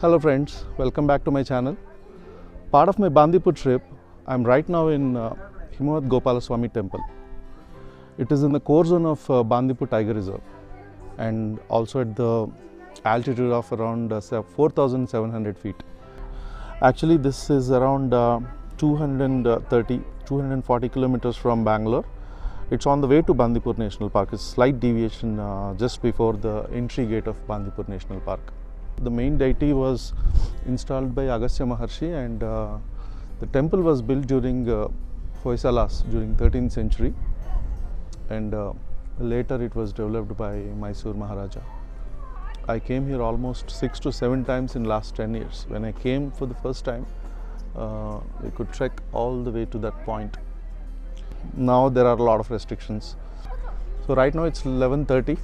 Hello friends, welcome back to my channel. Part of my Bandipur trip, I am right now in Himawat Gopalaswamy temple. It is in the core zone of Bandipur Tiger Reserve and also at the altitude of around 4,700 feet. Actually this is around 240 kilometers from Bangalore. It's on the way to Bandipur National Park. It's a slight deviation just before the entry gate of Bandipur National Park. The main deity was installed by Agastya Maharshi, and the temple was built during Hoysalas during 13th century, and later it was developed by Mysore Maharaja. I came here almost 6 to 7 times in last 10 years. When I came for the first time, we could trek all the way to that point. Now there are a lot of restrictions. So right now it's 11:30.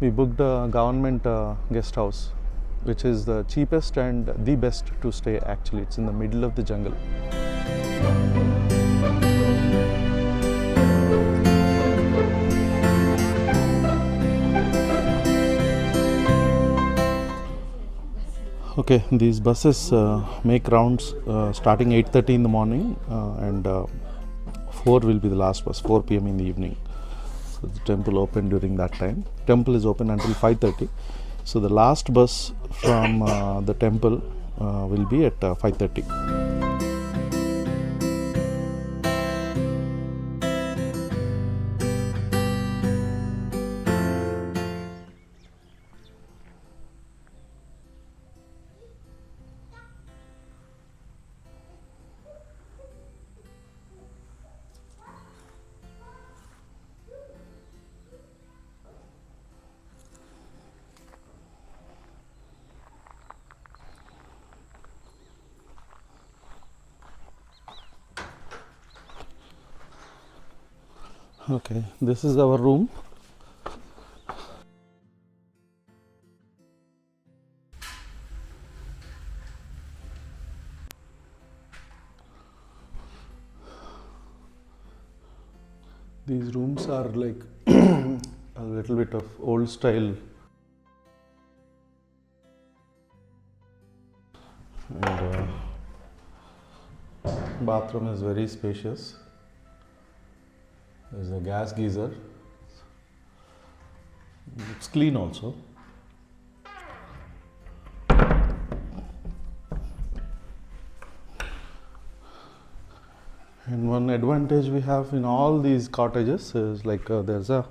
We booked a government guest house, which is the cheapest and the best to stay actually. It's in the middle of the jungle. Okay, these buses make rounds starting 8:30 in the morning and 4 will be the last bus, 4 p.m. in the evening. So the temple opened during that time. Temple is open until 5:30. So the last bus from the temple will be at 5:30. Okay, this is our room. These rooms are like a little bit of old style. And bathroom is very spacious. There's a gas geyser. It's clean also. And one advantage we have in all these cottages is like there's a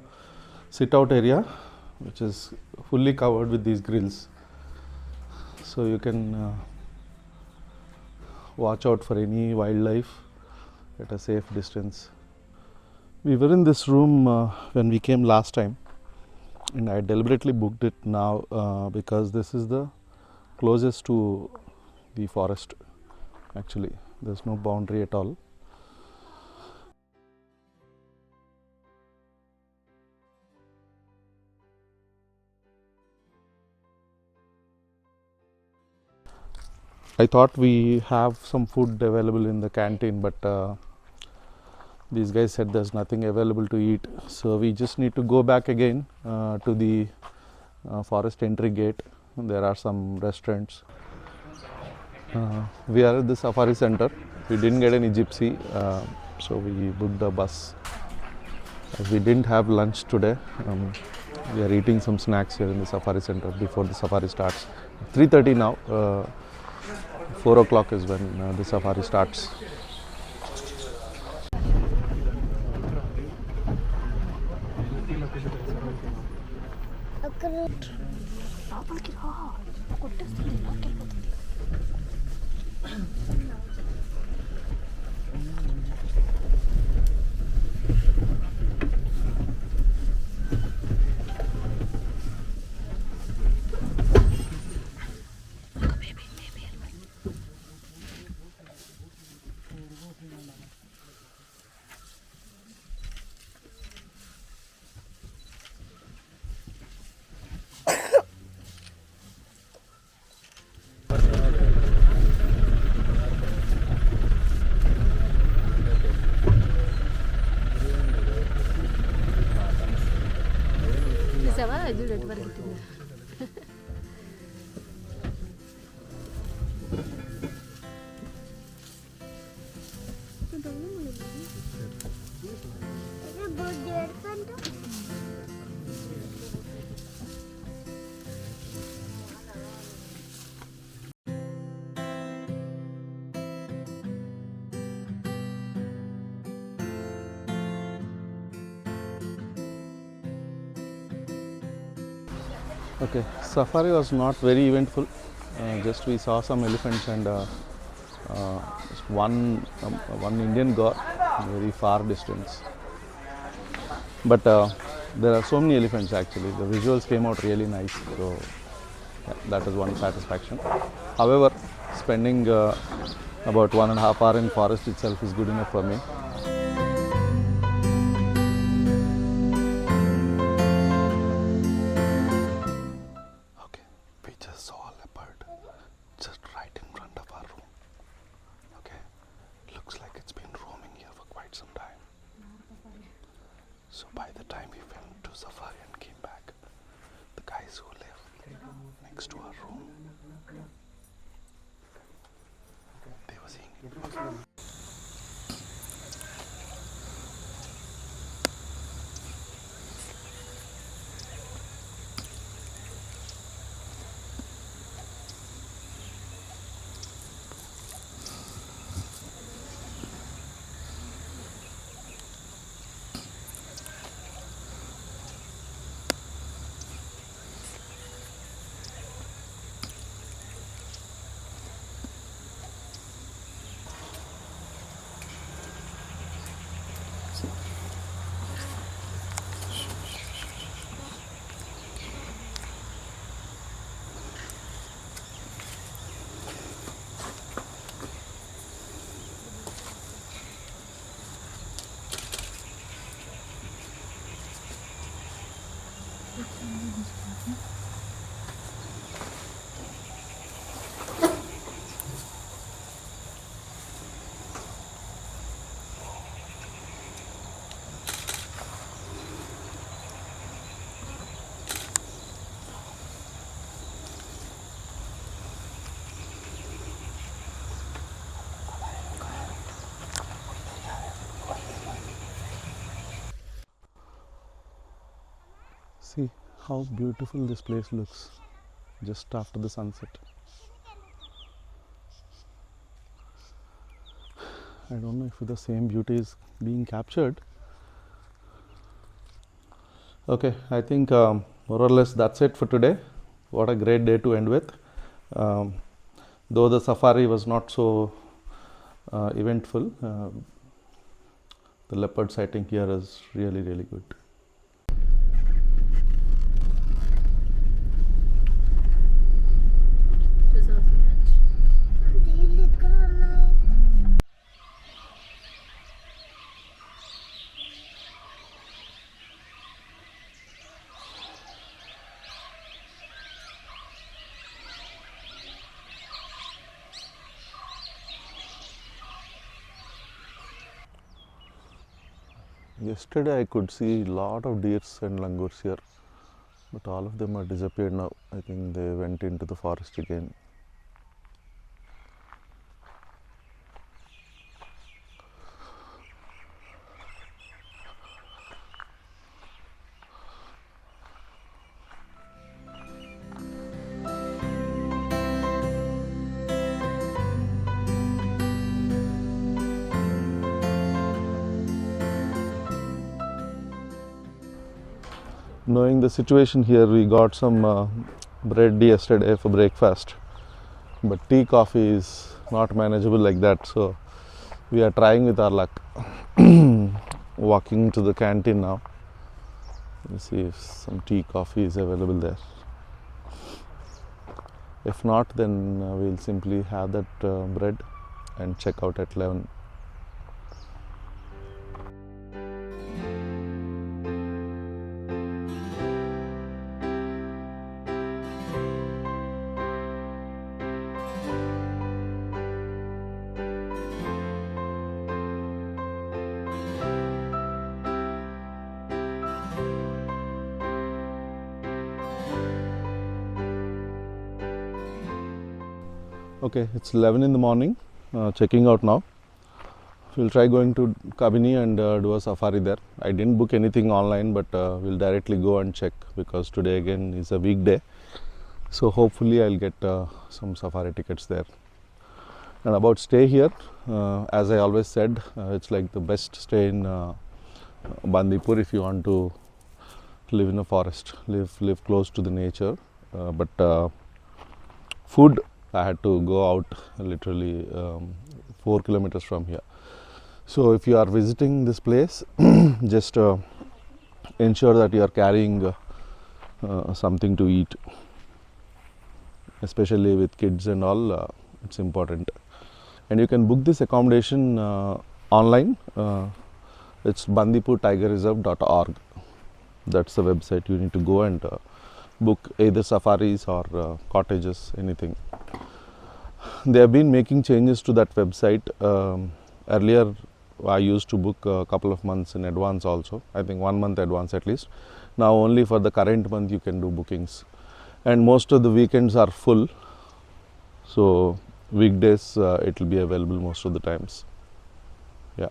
sit out area which is fully covered with these grills. So you can watch out for any wildlife at a safe distance. We were in this room when we came last time, and I deliberately booked it now because this is the closest to the forest. Actually, there's no boundary at all. I thought we have some food available in the canteen, but these guys said there's nothing available to eat, so we just need to go back again to the forest entry gate. There are some restaurants. We are at the safari center. We didn't get any gypsy, so we booked a bus. As we didn't have lunch today, we are eating some snacks here in the safari center before the safari starts. 3:30 now. 4 o'clock is when the safari starts. Okay, safari was not very eventful. Just we saw some elephants and one Indian goat, very far distance. But there are so many elephants actually. The visuals came out really nice. So yeah, that is one satisfaction. However, spending about 1.5 hours in forest itself is good enough for me. Okay, we just saw a leopard just right in front of our room. Okay, looks like it's been roaming here for quite some time. So by the time we went to safari and came back, the guys who live next to our room, they were seeing it. Okay. See how beautiful this place looks just after the sunset. I don't know if the same beauty is being captured. Okay, I think more or less that's it for today. What a great day to end with. Though the safari was not so eventful, the leopard sighting here is really, really good. Yesterday I could see a lot of deers and langurs here, but all of them are disappeared now. I think they went into the forest again. Knowing the situation here, we got some bread yesterday for breakfast, but tea coffee is not manageable like that, so we are trying with our luck. Walking to the canteen now. Let's see if some tea coffee is available there. If not, then we'll simply have that bread and check out at 11. Okay, it's 11 in the morning, checking out now. we'll try going to Kabini and do a safari there. I didn't book anything online, but we'll directly go and check because today again is a weekday. So hopefully I'll get some safari tickets there. And about stay here, as I always said, it's like the best stay in Bandipur if you want to live in a forest, live close to the nature. But food, I had to go out literally 4 kilometers from here. So if you are visiting this place, just ensure that you are carrying something to eat, especially with kids and all. It's important. And you can book this accommodation online. It's bandipurtigerreserve.org. That's the website. You need to go and book either safaris or cottages, anything. They have been making changes to that website. Earlier I used to book a couple of months in advance also, I think 1 month advance at least. Now only for the current month you can do bookings, and most of the weekends are full, so weekdays it will be available most of the times. Yeah.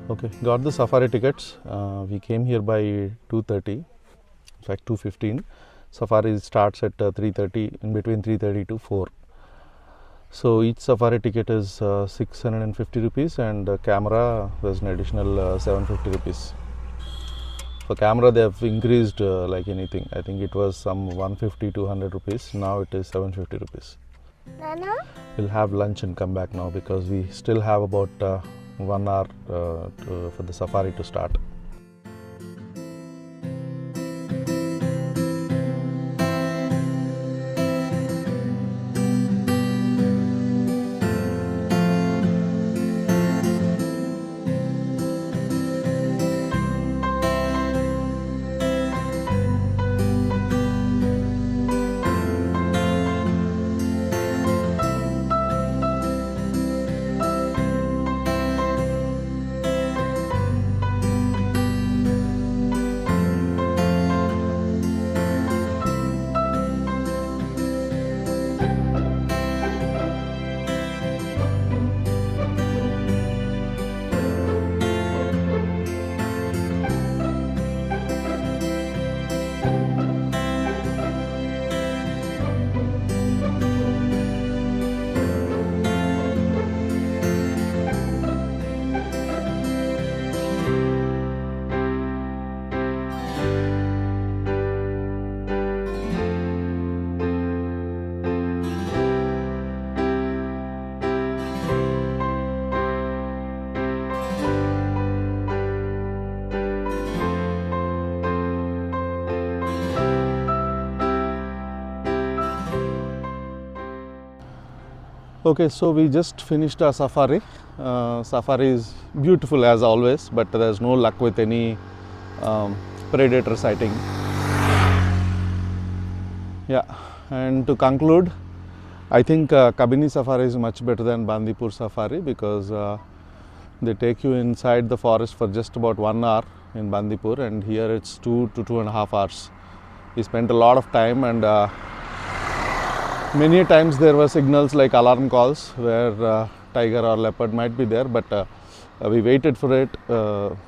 Okay, got the safari tickets. We came here by 2:30, in fact 2:15. Safari starts at 3:30, in between 3:30 to 4. So each safari ticket is 650 rupees, and camera there's an additional 750 rupees. For camera they have increased like anything. I think it was some 150 to 100 rupees. Now it is 750 rupees. Nana? We'll have lunch and come back now because we still have about 1 hour for the safari to start. Okay, so we just finished our safari. Safari is beautiful as always, but there's no luck with any predator sighting. Yeah, and to conclude, I think Kabini safari is much better than Bandipur safari because they take you inside the forest for just about 1 hour in Bandipur, and here it's 2 to 2.5 hours. We spent a lot of time, and many times there were signals like alarm calls where tiger or leopard might be there, but we waited for it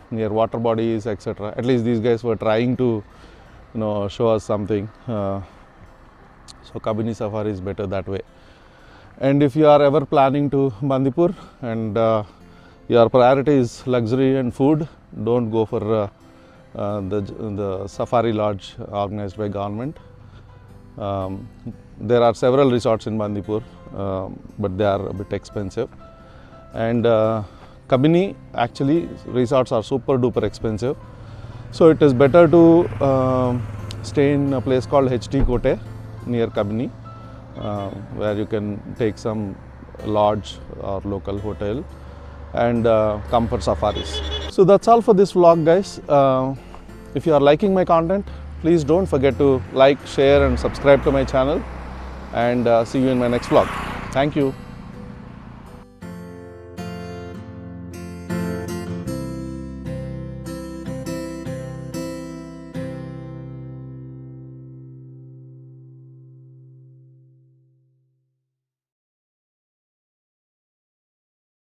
near water bodies, etc. At least these guys were trying to, show us something. So Kabini safari is better that way. And if you are ever planning to Bandipur and your priority is luxury and food, don't go for the safari lodge organized by government. There are several resorts in Bandipur, but they are a bit expensive. And Kabini, actually resorts are super duper expensive. So it is better to stay in a place called HT Kote near Kabini, where you can take some lodge or local hotel and come for safaris. So that's all for this vlog, guys. If you are liking my content, please don't forget to like, share and subscribe to my channel, and see you in my next vlog. Thank you.